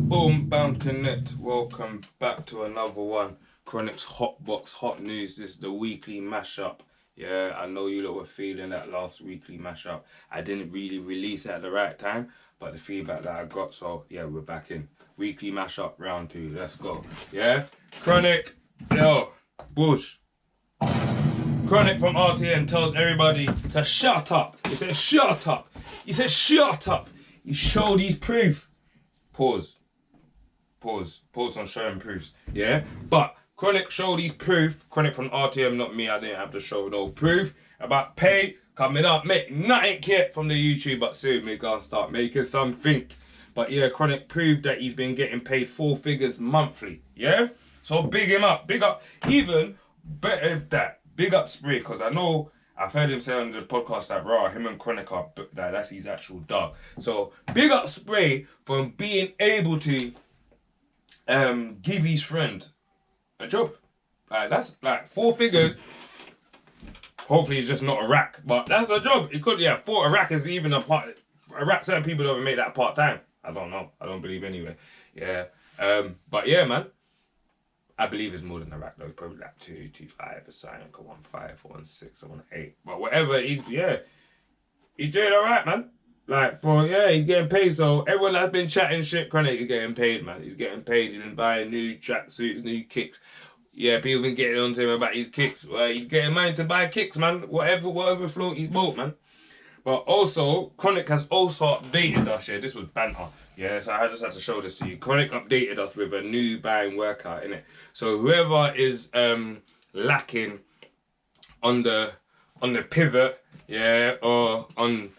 Boom, bam, connect. Welcome back to another one. Chronic's Hot Box, Hot News. This is the weekly mashup. Yeah, I know you lot were feeling that last weekly mashup. I didn't really release it at the right time, but the feedback that I got, so yeah, we're back in. Weekly mashup round 2. Let's go. Yeah? Chronic, yo, Bush. Chronic from RTN tells everybody to shut up. He said, shut up. He said, shut up. He showed his proof. Pause on showing proofs, yeah? But Chronic showed his proof. Chronic from RTM, not me. I didn't have to show no proof about pay coming up. Make nothing yet from the YouTube, but soon we're gonna start making something. But yeah, Chronic proved that he's been getting paid 4 figures monthly, yeah? So big him up, big up. Even better if that, big up Spray, because I know I've heard him say on the podcast that him and Chronic are that's his actual dog. So big up Spray for being able to give his friend a job. That's like 4 figures. Hopefully it's just not a rack, but that's a job. It could, a rack is even a part. A rack, certain people don't make that part time. I don't know. I don't believe anyway. Yeah. But yeah, man. I believe it's more than a rack though. Probably like 2, 2, 5, a sign, a 1, 5, 1, 6, a 1, 8. But whatever, he's doing alright, man. Like, he's getting paid. So everyone that's been chatting shit, Chronic is getting paid, man. He's getting paid. He's been buying new tracksuits, new kicks. Yeah, people been getting on to him about his kicks. He's getting mine to buy kicks, man. Whatever float he's bought, man. But also, Chronic has also updated us, yeah. This was banter. Yeah, so I just had to show this to you. Chronic updated us with a new buying workout, innit? So whoever is lacking on the pivot, yeah, or on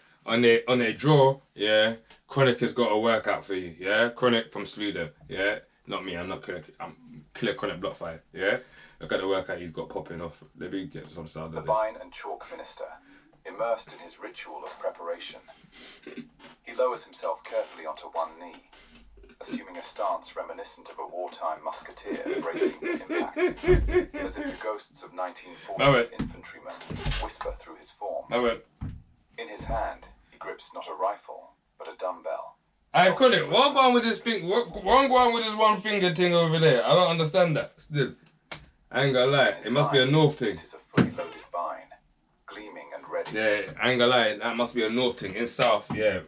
their draw, yeah, Chronic has got a workout for you, yeah. Chronic from Sluder, yeah. Not me, I'm not Chronic. I'm Killer Chronic Block 5, yeah. Look at the workout he's got popping off. Let me get some sound of this. The Vine and Chalk Minister, immersed in his ritual of preparation. He lowers himself carefully onto one knee, assuming a stance reminiscent of a wartime musketeer bracing for impact, as if the ghosts of 1940s infantrymen whisper through his form. In his hand, he grips not a rifle, but a dumbbell. I call it. What going with this thing? What going with this one finger thing over there? I don't understand that. Still, I ain't gonna lie. It must be a North thing. It is a fully loaded vine, gleaming and ready. Yeah, I ain't gonna lie. That must be a North thing. In South, yeah,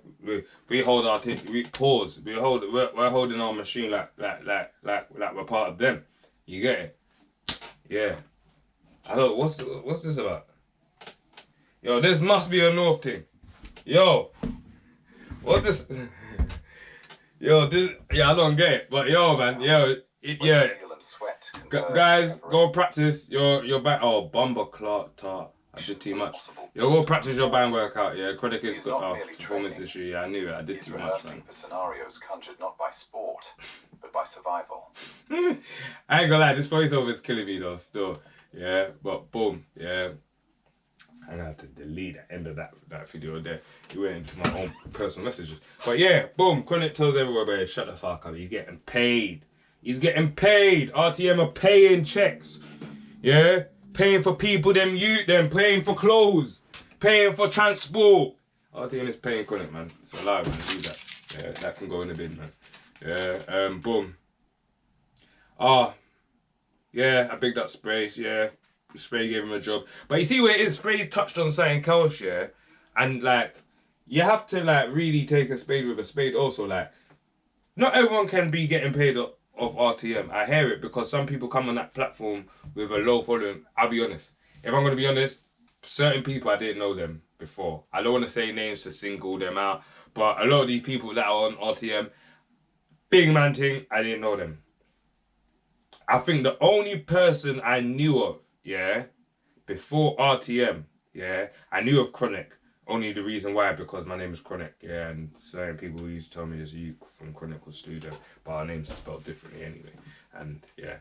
we hold our thing. We pause. We're holding our machine like we're part of them. You get it? Yeah. I don't. What's this about? Yo, this must be a North thing. Yo, what this? Yo, this. Yeah, I don't get it. But yo, man, yo, yeah. Guys, go practice your back. Oh, Bumble Clark Tart. I did too much. Yo, go practice your band workout. Yeah, Chronic has got a performance issue. Yeah, I knew it. I did too much, man. For scenarios conjured not by sport, but by survival. I ain't gonna lie, this voiceover is killing me though. Still, yeah. But boom, yeah. I'm gonna have to delete the end of that video there. It went into my own personal messages. But yeah, boom. Chronic tells everyone, "Babe, shut the fuck up. You're getting paid. He's getting paid. RTM are paying checks. Yeah? Paying for people, them, paying for clothes, paying for transport. RTM is paying Chronic, man. It's a lie, man. Do that. Yeah, that can go in the bin, man. Yeah, boom. Yeah, I bigged up Sprays, yeah. Spray gave him a job. But you see where it is, Spray touched on something else, yeah? And, like, you have to, like, really take a spade with a spade also, like, not everyone can be getting paid of RTM. I hear it because some people come on that platform with a low following. I'll be honest. If I'm going to be honest, certain people, I didn't know them before. I don't want to say names to single them out, but a lot of these people that are on RTM, big man thing, I didn't know them. I think the only person I knew of, yeah, before RTM, yeah, I knew of Chronic. Only the reason why, because my name is Chronic, yeah, and certain people used to tell me there's you from Chronic or Studio, but our names are spelled differently anyway, and yeah.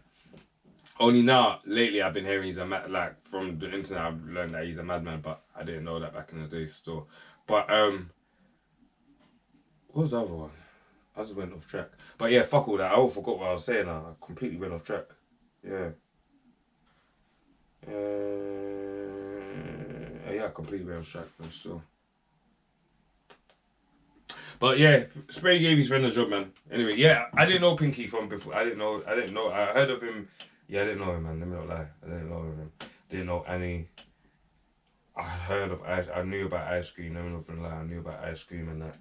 Only now, lately, I've been hearing he's a like, from the internet, I've learned that he's a madman, but I didn't know that back in the day still. But, what was the other one? I just went off track. But yeah, fuck all that, I all forgot what I was saying now. I completely went off track. Yeah. Yeah, I completely went off track, but still. But yeah, Spray gave his friend a job, man. Anyway, yeah, I didn't know Pinky from before. I didn't know. I heard of him. Yeah, I didn't know him, man. Let me not lie. I didn't know of him. Didn't know any. I heard of ice. I knew about ice cream. Let me not lie. I knew about ice cream and that.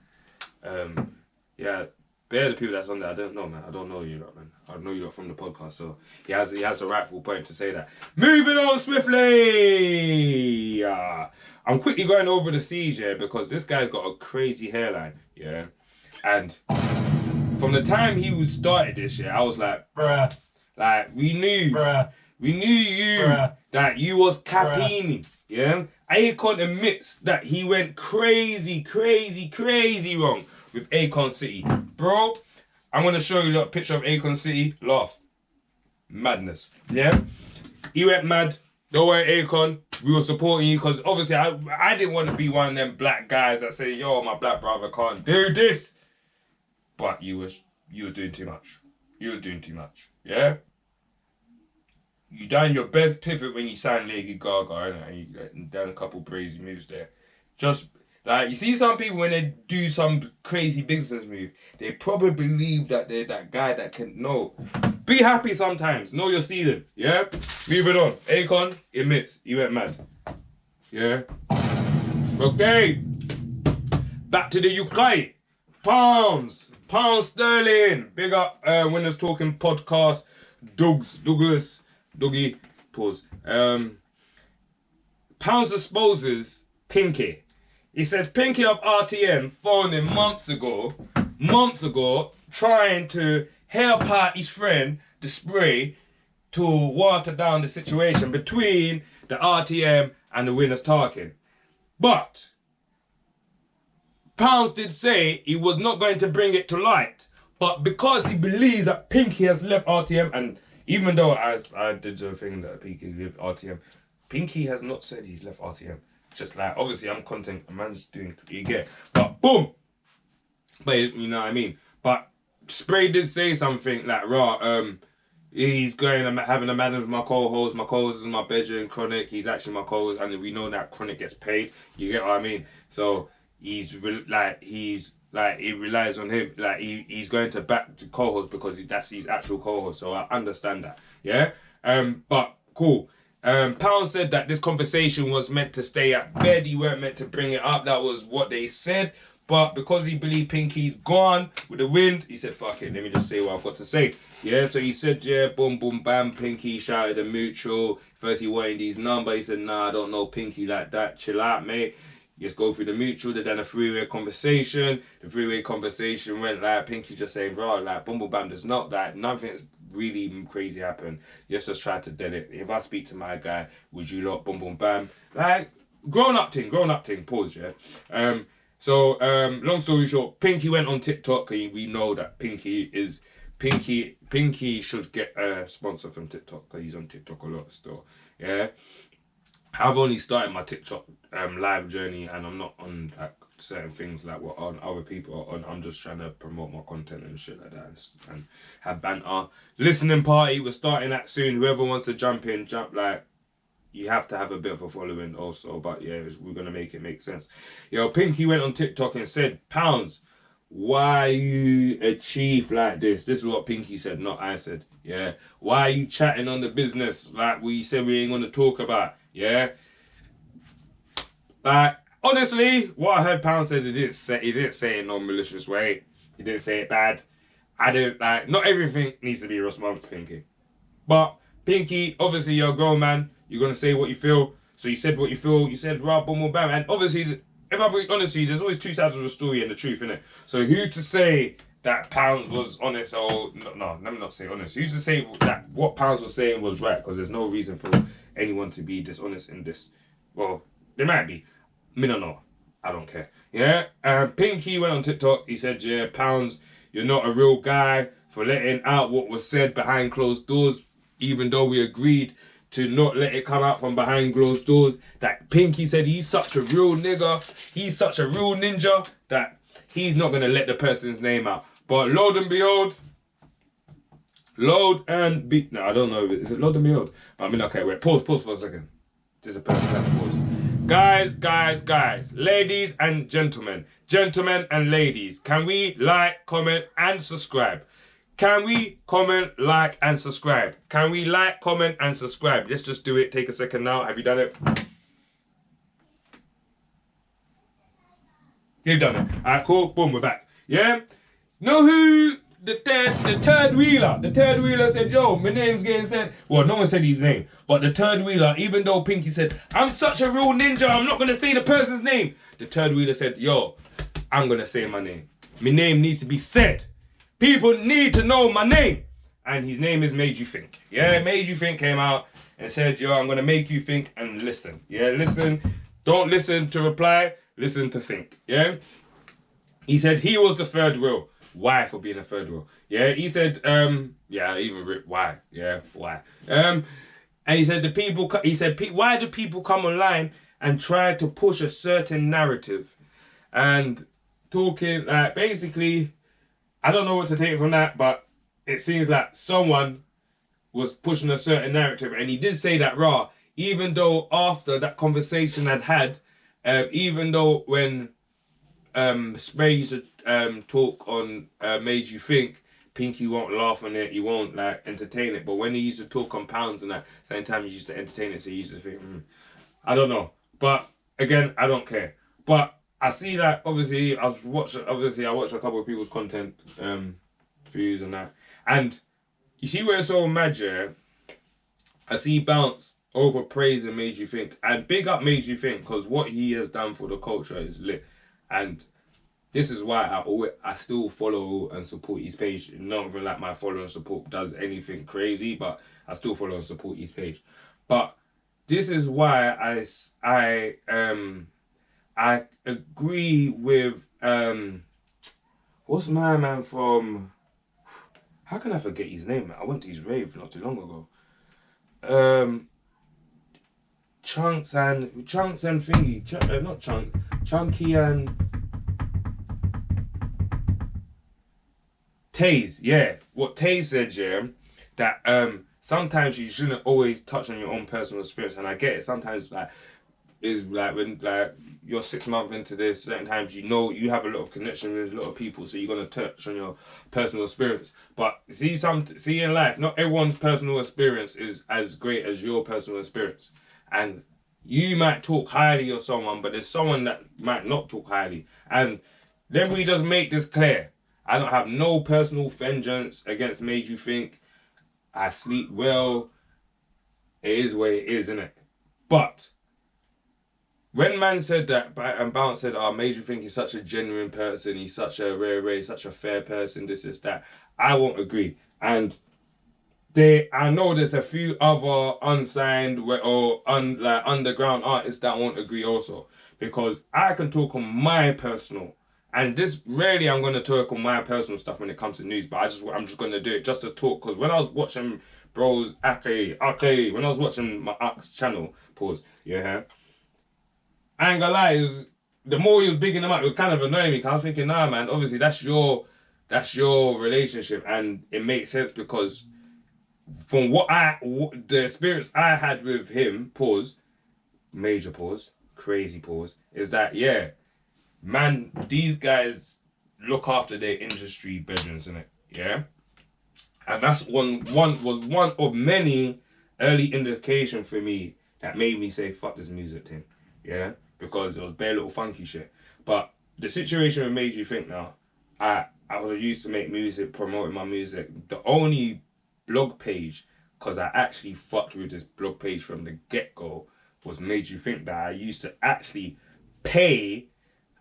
Yeah, bare the people that's on there. I don't know, man. I don't know you lot, man. I know you lot from the podcast. So he has a rightful point to say that. Moving on swiftly. I'm quickly going over the siege, yeah, because this guy's got a crazy hairline, yeah. And from the time he started this, yeah, I was like, bruh. Like, we knew you, bruh, that you was Capini, yeah. Akon admits that he went crazy wrong with Akon City. Bro, I'm going to show you a picture of Akon City. Laugh. Madness, yeah. He went mad. Don't worry, Akon. We were supporting you because obviously I didn't want to be one of them black guys that say, yo, my black brother can't do this. But you was doing too much. You was doing too much. Yeah? You done your best pivot when you signed Lady Gaga, and you done a couple crazy moves there. Just like you see some people when they do some crazy business move, they probably believe that they're that guy that can know. Be happy sometimes. Know your ceiling. Yeah? Moving on. Akon admits he went mad. Yeah? Okay. Back to the UK. Pounds sterling. Big up Winners Talking podcast. Dougie. Pause. Pounds exposes Pinky. He says Pinky of RTM phoned him months ago, trying to help out his friend, the Spray, to water down the situation between the RTM and the Winners Talking. But Pounds did say he was not going to bring it to light, but because he believes that Pinky has left RTM, and even though I did the thing that Pinky left RTM, Pinky has not said he's left RTM. Just like, obviously I'm content, a man's doing, you get, but boom. But you know what I mean? But Spray did say something like, he's going and having a man with my co-host. My co-host is my bedroom, Chronic. He's actually my co-host, and we know that Chronic gets paid. You get what I mean? So he relies on him. Like he's going to back the co-host because that's his actual co-host. So I understand that. Yeah. But cool. Pound said that this conversation was meant to stay at bed. He weren't meant to bring it up. That was what they said. But because he believed Pinky's gone with the wind, he said, fuck it, let me just say what I've got to say. Yeah, so he said, yeah, boom, boom, bam. Pinky shouted a mutual. First he wanted his number. He said, nah, I don't know Pinky like that. Chill out, mate. Just go through the mutual. They done a three-way conversation. The three-way conversation went like Pinky just saying, bro, like, boom, boom, bam. There's not that. Nothing's really crazy happened. Just try to dead it. If I speak to my guy, would you lot, boom, boom, bam. Like, grown up thing, pause, yeah. So, long story short, Pinky went on TikTok, and we know that Pinky should get a sponsor from TikTok, because he's on TikTok a lot still, yeah. I've only started my TikTok live journey, and I'm not on like certain things like what on other people are on. I'm just trying to promote my content and shit like that, and have banter. Listening party, we're starting that soon. Whoever wants to jump in, like, you have to have a bit of a following also, but yeah, we're gonna make it make sense. Yo, Pinky went on TikTok and said, Pounds, why you a chief like this? This is what Pinky said, not I said. Yeah, why are you chatting on the business like we said we ain't gonna talk about? Yeah, like honestly, what I heard Pound said, he didn't say it in no malicious way. He didn't say it bad. I didn't like. Not everything needs to be a response, Pinky. But Pinky, obviously you're a grown man. You're gonna say what you feel. So you said what you feel. You said rah, boom, boom, bam. And obviously, if I be honest with you, there's always two sides of the story and the truth, innit? So who's to say that Pounds was honest or no? Let me not say honest. Who's to say that what Pounds was saying was right? Because there's no reason for anyone to be dishonest in this. Well, there might be. Me no know. I don't care. Yeah. Pinky went on TikTok. He said, yeah, Pounds, you're not a real guy for letting out what was said behind closed doors, even though we agreed to not let it come out from behind closed doors. That Pinky said he's such a real nigga, he's such a real ninja, that he's not going to let the person's name out. But lo and behold, no, I don't know. Is it load and behold? But I mean, okay, wait, pause for a second. This is a perfect time to pause. Guys, ladies and gentlemen, gentlemen and ladies, can we like, comment, and subscribe? Can we comment, like, and subscribe? Can we like, comment, and subscribe? Let's just do it. Take a second now. Have you done it? You've done it. Alright, cool. Boom, we're back. Yeah? Know who the third wheeler said, yo, my name's getting said. Well, no one said his name, but the third wheeler, even though Pinky said, I'm such a real ninja, I'm not gonna say the person's name. The third wheeler said, yo, I'm gonna say my name. My name needs to be said. People need to know my name. And his name is Made You Think. Yeah, Made You Think came out and said, yo, I'm gonna make you think and listen. Yeah, listen. Don't listen to reply, listen to think. Yeah? He said he was the third wheel. Why for being a third wheel? Yeah, he said, yeah, even rip why. Yeah, why? And he said why do people come online and try to push a certain narrative? And talking like basically, I don't know what to take from that, but it seems like someone was pushing a certain narrative, and he did say that raw, even though after that conversation I'd had, even though when Spray used to talk on Made You Think, Pinky won't laugh on it, he won't like entertain it, but when he used to talk on Pounds and that, same time he used to entertain it, so he used to think, I don't know. But again, I don't care. But I see that obviously I watched a couple of people's content, views and that. And you see where it's so mad, yeah? I see Bounce over praise and Made You Think. And big up Made You Think, because what he has done for the culture is lit. And this is why I still follow and support his page. Not even like my follow and support does anything crazy, but I still follow and support his page. But this is why I agree with what's my man from? How can I forget his name, man? I went to his rave not too long ago. Chunks and thingy, not Chunk, Chunky and Taze. Yeah, what Taze said, yeah, that sometimes you shouldn't always touch on your own personal experience, and I get it. Sometimes like is like when like you're 6 months into this, certain times you know you have a lot of connection with a lot of people, so you're gonna touch on your personal experience. But see in life, not everyone's personal experience is as great as your personal experience. And you might talk highly of someone, but there's someone that might not talk highly. And then we just make this clear. I don't have no personal vengeance against Made You Think. I sleep well. It is what it is, innit? But when man said that, and Bounce said, Made You Think he's such a genuine person, he's such a rare, such a fair person, this, that, I won't agree. And I know there's a few other unsigned or underground artists that won't agree also. Because I can talk on my personal, and this rarely I'm going to talk on my personal stuff when it comes to news, but I'm just going to do it just to talk. Because when I was watching bro's Akon, when I was watching my Ak's channel, pause, yeah, I ain't gonna lie, the more he was bigging them up, it was kind of annoying me, because I was thinking, nah man, obviously that's your relationship, and it makes sense because from the experience I had with him, pause, major pause, crazy pause, is that, yeah, man, these guys look after their industry bedrooms, innit? Yeah? And that's one of many early indication for me that made me say, fuck this music thing. Yeah? Because it was bare little funky shit. But the situation that Made You Think now, I was used to make music, promoting my music. The only blog page, because I actually fucked with this blog page from the get-go, was Made You Think, that I used to actually pay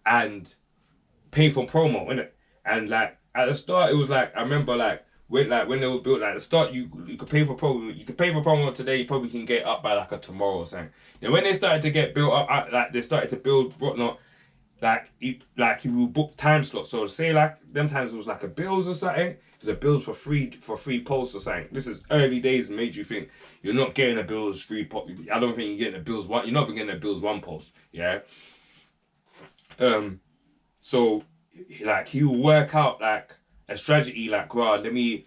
for promo, innit? And like at the start, it was like, I remember like when they were built, like at the start you could pay for promo today, you probably can get up by like a tomorrow or something. Then when they started to get built up, like they started to build whatnot, like you will book time slots. So say like them times it was like a bills or something. There's a bills for free posts or something. This is early days. Made You Think you're not getting a bills free post. I don't think you're getting a bills one. You're not even getting a bills one post. Yeah. So like he will work out like a strategy, like, right, let me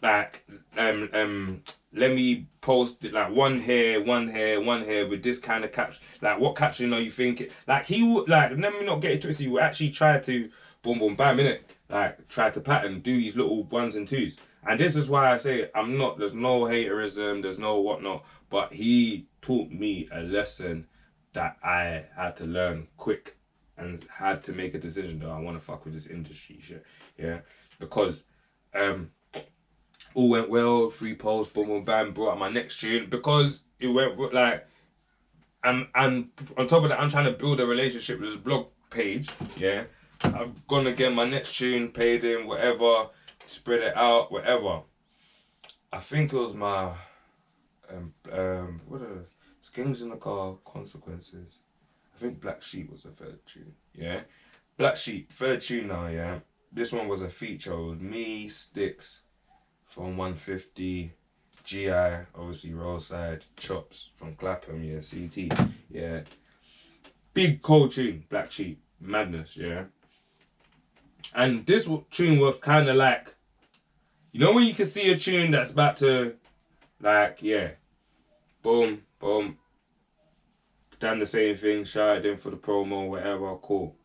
like let me post it like one here, one here, one here with this kind of caption. Like, what caption are you thinking? Like, he would, like, let me not get it twisted. He would actually try to, boom, boom, bam, innit? Like, try to pattern, do these little ones and twos. And this is why I say there's no haterism, there's no whatnot. But he taught me a lesson that I had to learn quick and had to make a decision that I want to fuck with this industry shit. Yeah. Because, all went well, 3 posts, boom, boom, bam, brought out my next tune. Because it went like, and on top of that, I'm trying to build a relationship with this blog page. Yeah. I've gone again, my next tune, paid him, whatever, spread it out, whatever. I think it was my, what are Skins in the Car, Consequences. I think Black Sheep was the third tune. Yeah. Black Sheep, third tune now, yeah. This one was a feature with me, Sticks from 150, GI, obviously Roadside, Chops from Clapham, yeah, CT, yeah. Big cold tune, Black Sheep, madness, yeah. And this tune was kind of like, you know when you can see a tune that's about to, like, yeah, boom, boom, done the same thing, shouted in for the promo, whatever, cool.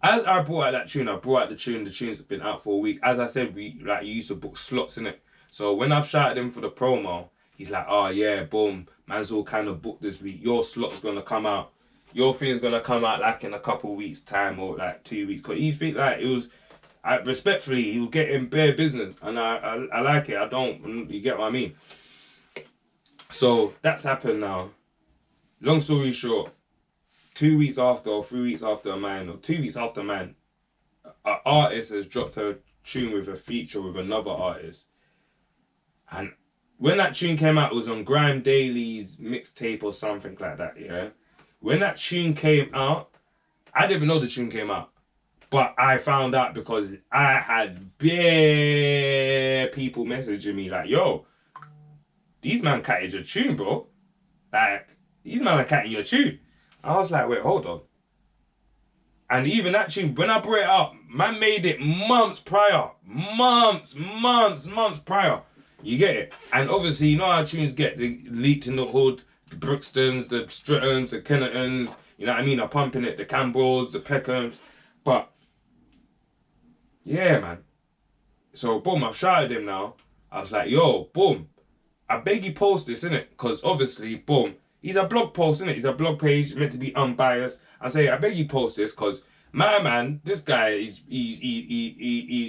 As I brought out that tune, I brought out the tune. The tune's been out for a week. As I said, you used to book slots in it. So when I've shouted him for the promo, he's like, oh yeah, boom, man's all kind of booked this week. Your slot's gonna come out. Your thing's gonna come out like in a couple weeks time or like 2 weeks. Cause he think like it was, respectfully, he was getting bare business, and I like it. I don't, you get what I mean? So that's happened now. Long story short. 2 weeks after or 3 weeks after or 2 weeks after an artist has dropped a tune with a feature with another artist. And when that tune came out, it was on Grime Daily's mixtape or something like that, yeah? When that tune came out, I didn't even know the tune came out. But I found out because I had bare people messaging me like, yo, these man catted your tune, bro. Like, these man are catting your tune. I was like, wait, hold on. And even that tune, when I brought it up, man made it months prior. Months prior. You get it? And obviously, you know how tunes get the leaked in the hood, the Brookstons, theStrittons, the Kennetons, you know what I mean? Are pumping it, the Campbells, the Peckhams. But, yeah, man. So, boom, I've shouted him now. I was like, yo, boom, I beg you post this, innit? Because obviously, boom, he's a blog post, innit? He's a blog page meant to be unbiased. I say, I beg you post this because my man, this guy,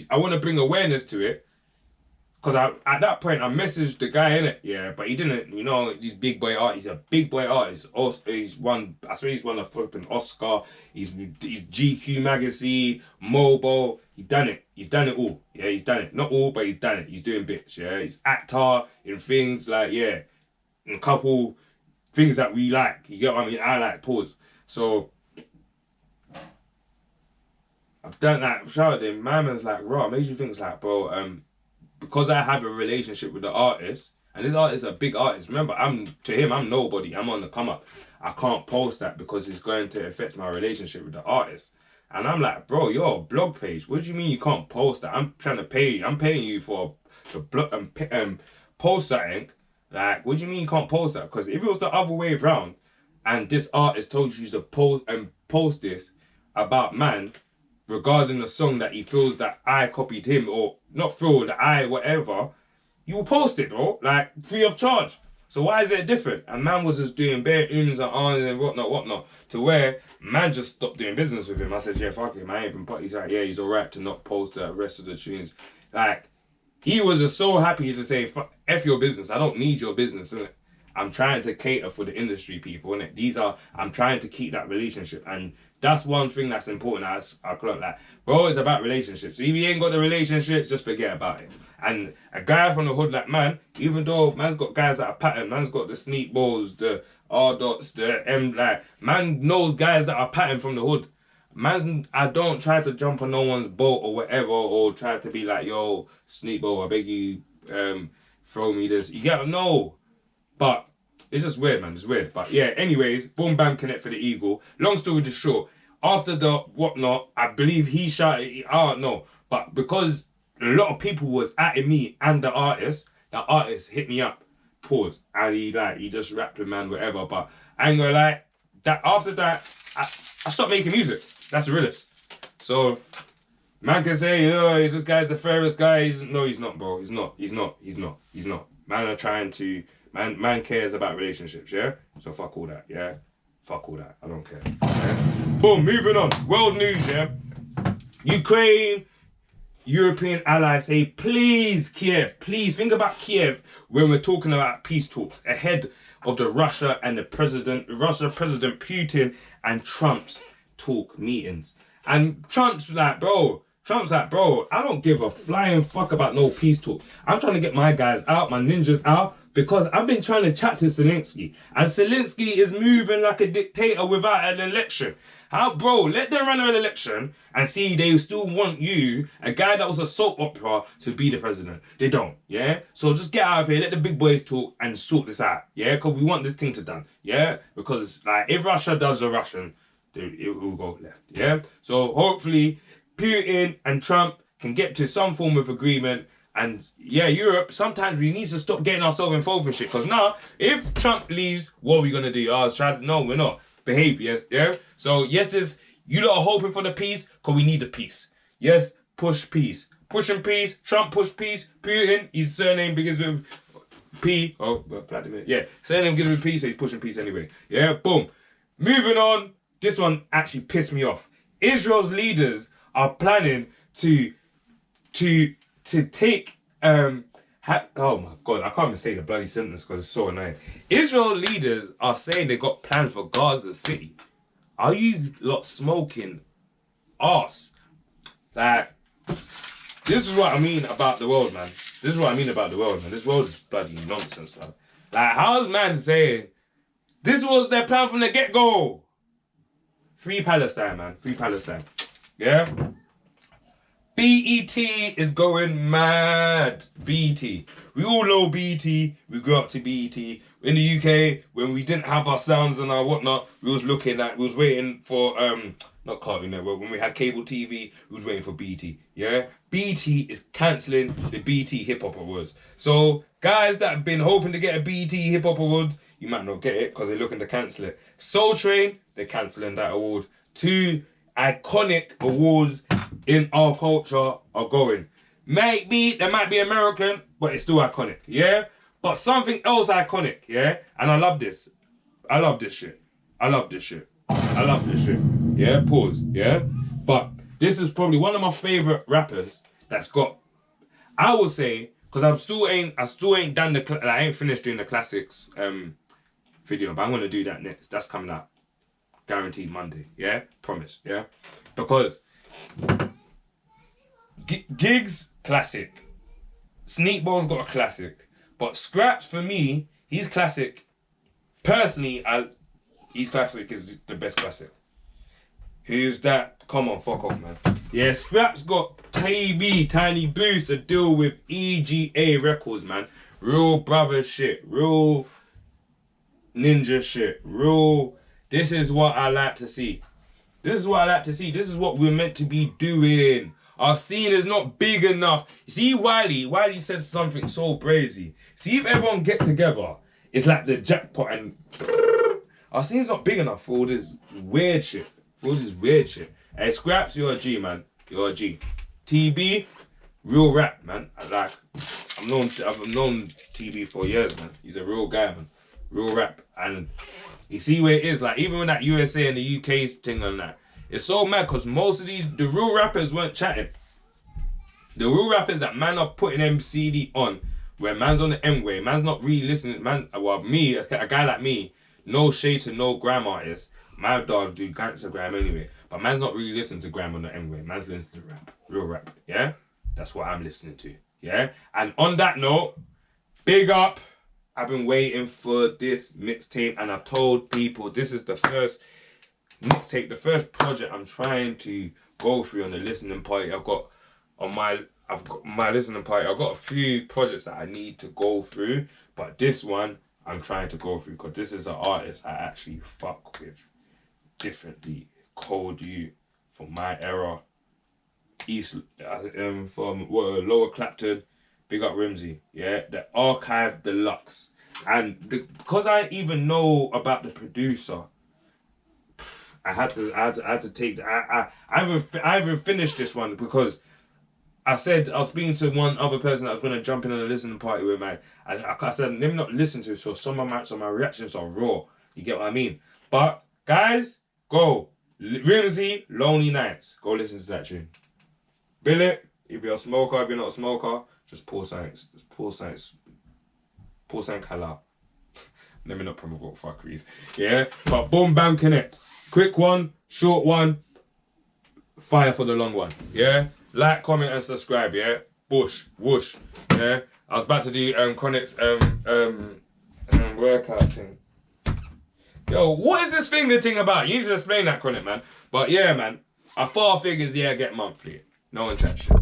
I want to bring awareness to it. Because at that point, I messaged the guy, innit? Yeah, but he didn't, you know, he's big boy artist. He's a big boy artist. He's won, I swear he's won a flipping Oscar. He's GQ magazine, Mobo. He's done it all. Yeah, he's done it. Not all, but he's done it. He's doing bits, yeah. He's actor in things like, yeah, in a couple things that we like. You get what I mean? I like pause. So I've done that. I've shouted him. My man's like, raw. Made you think like, bro, because I have a relationship with the artist, and this artist is a big artist. Remember, to him, I'm nobody. I'm on the come up. I can't post that because it's going to affect my relationship with the artist. And I'm like, bro, you're a blog page. What do you mean you can't post that? I'm trying to pay you. I'm paying you for the blog post something. Like, what do you mean you can't post that? Because if it was the other way around, and this artist told you to post this about man regarding the song that he feels that I copied him, or not feel that I whatever, you will post it, bro, like free of charge. So why is it different? And man was just doing bare ums and ahs and whatnot, to where man just stopped doing business with him. I said, yeah, fuck him, I ain't even put. He's like, yeah, he's alright to not post the rest of the tunes. Like, he was just so happy to say, F your business. I don't need your business, innit? I'm trying to cater for the industry people, innit? I'm trying to keep that relationship. And that's one thing that's important as I call it, like, bro, it's about relationships. So if you ain't got the relationship, just forget about it. And a guy from the hood like man, even though man's got guys that are pattern, man's got the sneak balls, the R dots, the M, like, man knows guys that are pattern from the hood. Man, I don't try to jump on no one's boat or whatever, or try to be like, yo, sneak ball, I beg you, throw me this. You get no. But it's just weird, man. It's weird. But yeah, anyways, boom, bam, connect for the Eagle. Long story short, after the whatnot, I believe he shouted, I don't know. But because a lot of people was atting me and the artist, that artist hit me up. Pause. And he just rapped with man, whatever. But I ain't gonna lie, that after that, I stopped making music. That's the realest. So, man can say, this guy's the fairest guy. No, he's not, bro. He's not. Man are trying to, man cares about relationships, yeah? So fuck all that, yeah? Fuck all that. I don't care. Yeah? Boom, moving on. World news, yeah? Ukraine, European allies say, please, Kiev, please think about Kiev when we're talking about peace talks ahead of the Russia President Putin and Trump's talk meetings. And Trump's like, bro, I don't give a flying fuck about no peace talk. I'm trying to get my guys out, my ninjas out, because I've been trying to chat to Zenlensky. And Zenlensky is moving like a dictator without an election. How, bro, let them run an election and see they still want you, a guy that was a soap opera, to be the president. They don't, yeah? So just get out of here, let the big boys talk and sort this out, yeah? Because we want this thing to done, yeah? Because, like, if Russia does the Russian, it will go left, yeah? So hopefully Putin and Trump can get to some form of agreement. And yeah, Europe, sometimes we need to stop getting ourselves involved in shit. Because now, if Trump leaves, what are we going to do? No, we're not. Behave, yes, yeah? So yes, you lot are hoping for the peace, because we need the peace. Yes, push peace. Pushing peace, Trump push peace, Putin, his surname begins with P. Oh, Vladimir, yeah. Surname begins with P, so he's pushing peace anyway. Yeah, boom. Moving on, this one actually pissed me off. Israel's leaders are planning to take oh my god, I can't even say the bloody sentence because it's so annoying. Israel leaders are saying they got plans for Gaza City. Are you lot smoking arse? Like, this is what I mean about the world, man. This world is bloody nonsense, man. Like, how's man saying this was their plan from the get-go? Free Palestine, man. Free Palestine. Yeah? BET is going mad. BET. We all know BET. We grew up to BET. In the UK, when we didn't have our sounds and our whatnot, we was waiting for, not Cartoon Network, when we had cable TV, we was waiting for BET. Yeah? BET is cancelling the BET Hip Hop Awards. So, guys that have been hoping to get a BET Hip Hop Award, you might not get it because they're looking to cancel it. Soul Train, they're cancelling that award. 2 iconic awards in our culture are going. Maybe they might be American, but it's still iconic, yeah? But something else iconic, yeah? And I love this. I love this shit. Yeah, pause, yeah? But this is probably one of my favorite rappers that's got, I would say, because I still ain't done I ain't finished doing the classics video, but I'm gonna do that next. That's coming out. Guaranteed Monday, yeah? Promise, yeah? Because Giggs, classic. Sneakball's got a classic. But Scraps, for me, he's classic. Personally, he's classic is the best classic. Who's that? Come on, fuck off, man. Yeah, Scraps got Tiny Boost to deal with EGA Records, man. Real brother shit. Real ninja shit. Real... This is what I like to see. This is what we're meant to be doing. Our scene is not big enough. You see, Wiley says something so brazy. See, if everyone get together, it's like the jackpot and... Our scene's not big enough for all this weird shit. Hey, Scraps, you're a G, man. You're a G. TB, real rap, man. I've known TB for years, man. He's a real guy, man. Real rap. And you see where it is, like, even with that USA and the UK's thing on that, it's so mad because most of the real rappers weren't chatting. The real rappers that man are putting MCD on, where man's on the M-way, man's not really listening, man, well, me, a guy like me, no shade to no gram artist, my dog do gangster gram anyway, but man's not really listening to gram on the M-way, man's listening to rap, real rap, yeah? That's what I'm listening to, yeah? And on that note, big up, I've been waiting for this mixtape and I've told people this is the first mixtape, the first project I'm trying to go through on the listening party. I've got my listening party. I've got a few projects that I need to go through, but this one I'm trying to go through because this is an artist I actually fuck with differently. Cold U from my era, East from Lower Clapton, Big up Rimsey. Yeah, the Archive Deluxe. And because I even know about the producer, I had to take I haven't finished this one because I said I was speaking to one other person that was gonna jump in on a listening party with, man. I said let me not listen to it, so some of my reactions are raw. You get what I mean? But guys, go Rimsey, Lonely Nights. Go listen to that tune. Bill it. If you're a smoker, if you're not a smoker, just pour science. Pour science. Pour science halal. Let me not promote fuckeries. Yeah? But boom, bam, connect. Quick one, short one, fire for the long one. Yeah? Like, comment, and subscribe, yeah? Bush, whoosh. Yeah? I was about to do Chronic's workout thing. Yo, what is this finger thing about? You need to explain that, Chronic, man. But yeah, man. I 4 figures, yeah, get monthly. No one chat shit.